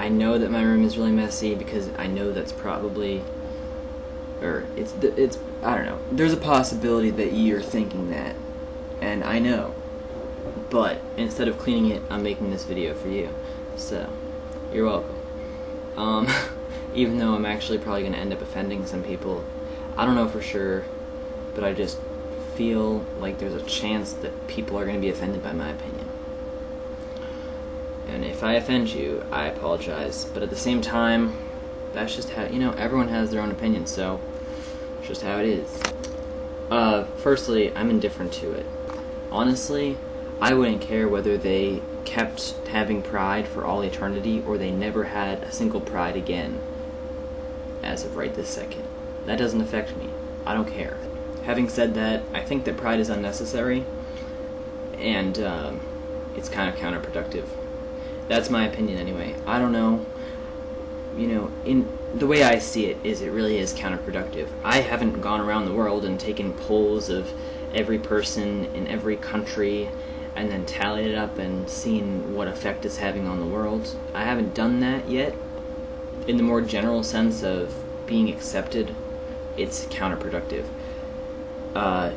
I know that my room is really messy because I know that's probably, or it's I don't know. There's a possibility that you're thinking that, and I know. But instead of cleaning it, I'm making this video for you. So, you're welcome. Even though I'm actually probably going to end up offending some people, I don't know for sure, but I just feel like there's a chance that people are going to be offended by my opinion. And if I offend you, I apologize. But at the same time, that's just how, everyone has their own opinion, so it's just how it is. Firstly, I'm indifferent to it. Honestly, I wouldn't care whether they kept having Pride for all eternity or they never had a single Pride again as of right this second. That doesn't affect me. I don't care. Having said that, I think that Pride is unnecessary, and it's kind of counterproductive. That's my opinion anyway. I don't know. In the way I see it is, it really is counterproductive. I haven't gone around the world and taken polls of every person in every country and then tallied it up and seen what effect it's having on the world. I haven't done that yet. In the more general sense of being accepted, it's counterproductive. And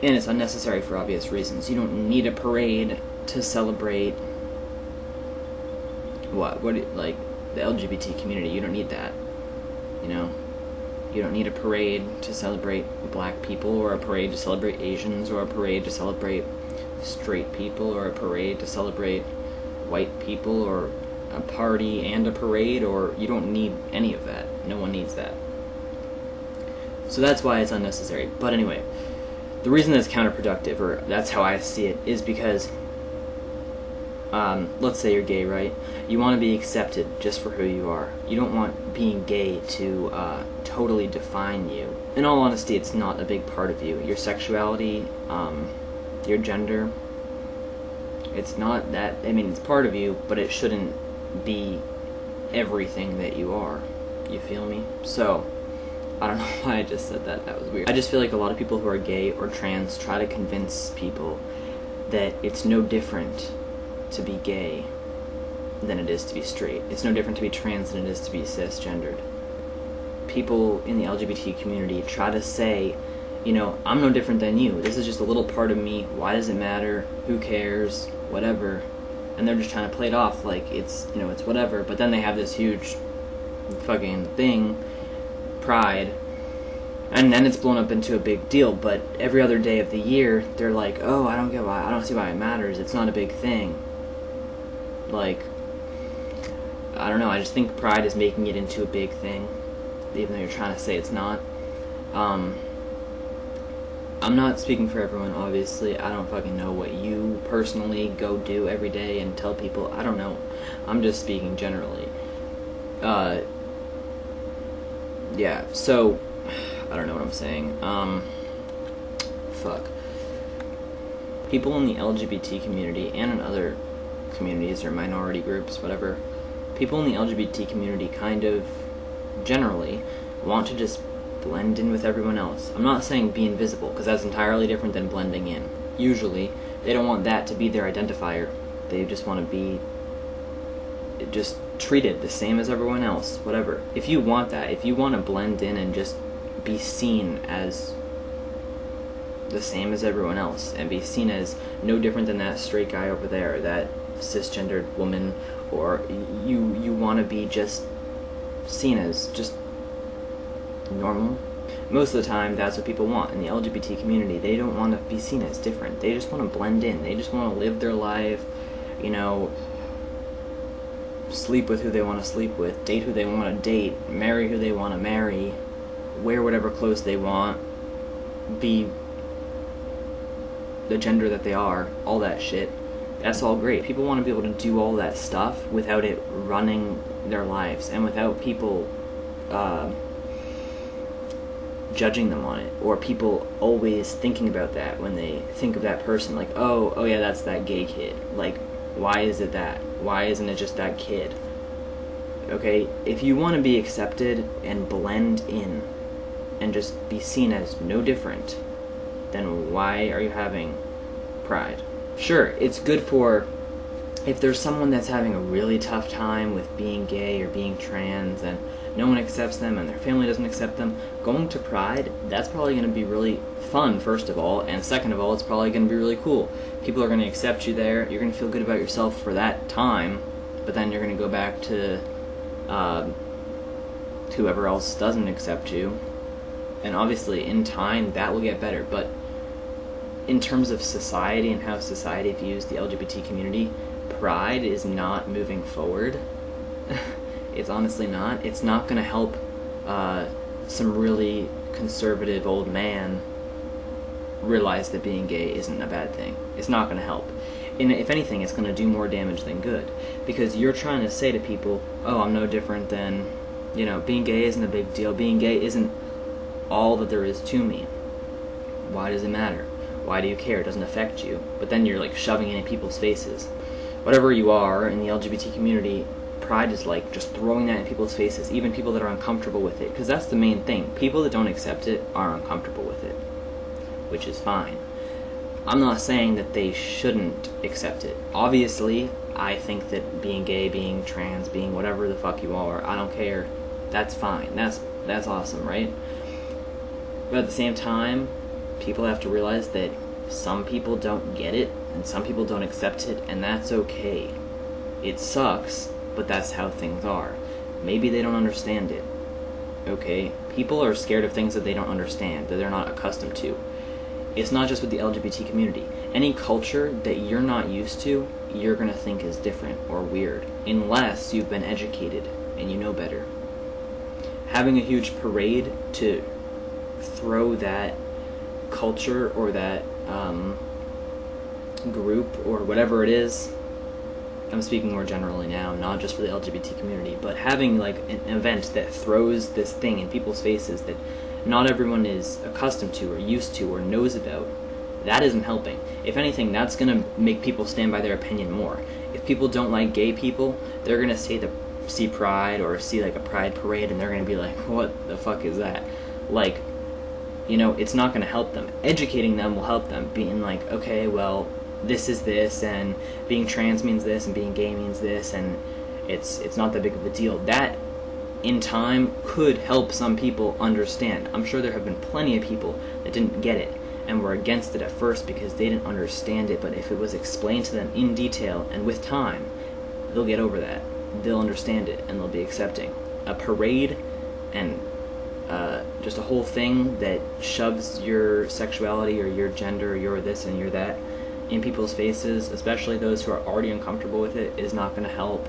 it's unnecessary for obvious reasons. You don't need a parade to celebrate like the LGBT community. You don't need that. You don't need a parade to celebrate black people, or a parade to celebrate Asians, or a parade to celebrate straight people, or a parade to celebrate white people, or a party and a parade, or you don't need any of that. No one needs that. So that's why it's unnecessary. But anyway, the reason that's counterproductive, or that's how I see it, is because let's say you're gay, right? You want to be accepted just for who you are. You don't want being gay to totally define you. In all honesty, it's not a big part of you. Your sexuality, your gender, it's not that, it's part of you, but it shouldn't be everything that you are. You feel me? So, I don't know why I just said that. That was weird. I just feel like a lot of people who are gay or trans try to convince people that it's no different to be gay than it is to be straight. It's no different to be trans than it is to be cisgendered. People in the LGBT community try to say, I'm no different than you. This is just a little part of me. Why does it matter? Who cares? Whatever. And they're just trying to play it off like it's, it's whatever. But then they have this huge fucking thing, Pride, and then it's blown up into a big deal. But every other day of the year, they're like, oh, I don't see why it matters. It's not a big thing. Like, I don't know, I just think Pride is making it into a big thing, even though you're trying to say it's not. I'm not speaking for everyone, obviously. I don't fucking know what you personally go do every day and tell people. I don't know. I'm just speaking generally. Yeah, so, I don't know what I'm saying. Fuck. People in the LGBT community, and in other communities or minority groups, whatever, people in the LGBT community kind of generally want to just blend in with everyone else. I'm not saying be invisible, because that's entirely different than blending in. Usually, they don't want that to be their identifier. They just want to be just treated the same as everyone else, whatever. If you want that, if you want to blend in and just be seen as the same as everyone else, and be seen as no different than that straight guy over there, that cisgendered woman, or you want to be just seen as just normal. Most of the time, that's what people want in the LGBT community. They don't want to be seen as different. They just want to blend in. They just want to live their life, sleep with who they want to sleep with, date who they want to date, marry who they want to marry, wear whatever clothes they want, be the gender that they are, all that shit. That's all great. People want to be able to do all that stuff without it running their lives, and without people judging them on it, or people always thinking about that when they think of that person, like, oh yeah, that's that gay kid. Like, why is it that? Why isn't it just that kid? Okay, if you want to be accepted and blend in and just be seen as no different, then why are you having Pride? Sure, it's good for if there's someone that's having a really tough time with being gay or being trans and no one accepts them and their family doesn't accept them, going to Pride, that's probably going to be really fun, first of all, and second of all, it's probably going to be really cool. People are going to accept you there, you're going to feel good about yourself for that time, but then you're going to go back to whoever else doesn't accept you, and obviously in time that will get better, but in terms of society and how society views the LGBT community, Pride is not moving forward. It's honestly not. It's not going to help some really conservative old man realize that being gay isn't a bad thing. It's not going to help. And if anything, it's going to do more damage than good. Because you're trying to say to people, oh, I'm no different than, you know, being gay isn't a big deal. Being gay isn't all that there is to me. Why does it matter? Why do you care? It doesn't affect you. But then you're like shoving it in people's faces. Whatever you are in the LGBT community, Pride is like just throwing that in people's faces, even people that are uncomfortable with it, because that's the main thing. People that don't accept it are uncomfortable with it, which is fine. I'm not saying that they shouldn't accept it. Obviously, I think that being gay, being trans, being whatever the fuck you are, I don't care. That's fine. That's awesome, right? But at the same time, people have to realize that some people don't get it, and some people don't accept it, and that's okay. It sucks, but that's how things are. Maybe they don't understand it. Okay? People are scared of things that they don't understand, that they're not accustomed to. It's not just with the LGBT community. Any culture that you're not used to, you're gonna think is different or weird, unless you've been educated and you know better. Having a huge parade to throw that culture or that group or whatever it is, I'm speaking more generally now, not just for the LGBT community, but having like an event that throws this thing in people's faces that not everyone is accustomed to or used to or knows about, that isn't helping. If anything, that's going to make people stand by their opinion more. If people don't like gay people, they're going to see Pride or see like a Pride parade and they're going to be like, what the fuck is that? Like, you know, it's not going to help them. Educating them will help them, being like, okay, well, this is this, and being trans means this, and being gay means this, and it's not that big of a deal. That, in time, could help some people understand. I'm sure there have been plenty of people that didn't get it, and were against it at first because they didn't understand it, but if it was explained to them in detail, and with time, they'll get over that. They'll understand it, and they'll be accepting. A parade, and just a whole thing that shoves your sexuality or your gender, or you're this and you're that, in people's faces, especially those who are already uncomfortable with it, is not going to help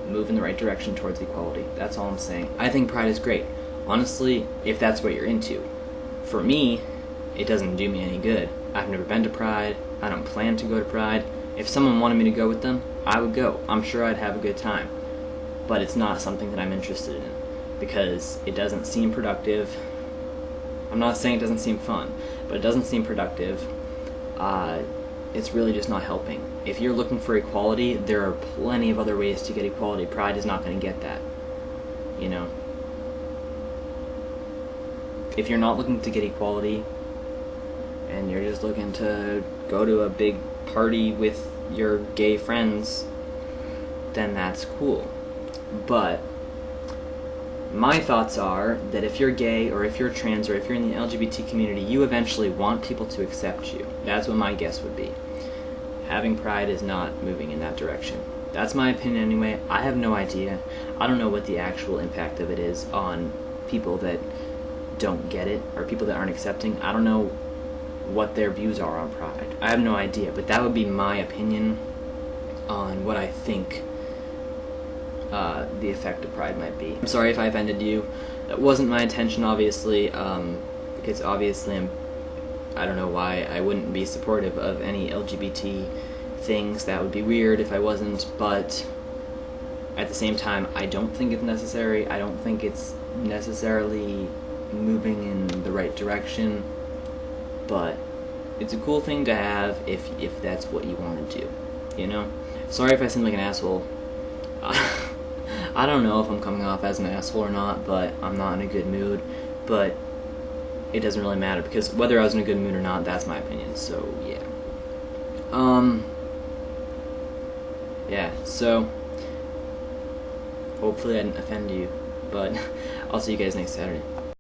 move in the right direction towards equality. That's all I'm saying. I think Pride is great, honestly, if that's what you're into. For me, it doesn't do me any good. I've never been to Pride. I don't plan to go to Pride. If someone wanted me to go with them, I would go. I'm sure I'd have a good time. But it's not something that I'm interested in, because it doesn't seem productive. I'm not saying it doesn't seem fun, but it doesn't seem productive. It's really just not helping. If you're looking for equality, there are plenty of other ways to get equality. Pride is not going to get that, you know. If you're not looking to get equality, and you're just looking to go to a big party with your gay friends, then that's cool. But my thoughts are that if you're gay, or if you're trans, or if you're in the LGBT community, you eventually want people to accept you. That's what my guess would be. Having Pride is not moving in that direction. That's my opinion anyway. I have no idea. I don't know what the actual impact of it is on people that don't get it, or people that aren't accepting. I don't know what their views are on Pride. I have no idea, but that would be my opinion on what I think the effect of Pride might be. I'm sorry if I offended you. That wasn't my intention, obviously, because obviously I don't know why I wouldn't be supportive of any LGBT things. That would be weird if I wasn't, but at the same time, I don't think it's necessary. I don't think it's necessarily moving in the right direction, but it's a cool thing to have if that's what you want to do, you know? Sorry if I seem like an asshole. I don't know if I'm coming off as an asshole or not, but I'm not in a good mood, but it doesn't really matter, because whether I was in a good mood or not, that's my opinion, so yeah. Yeah, so hopefully I didn't offend you, but I'll see you guys next Saturday.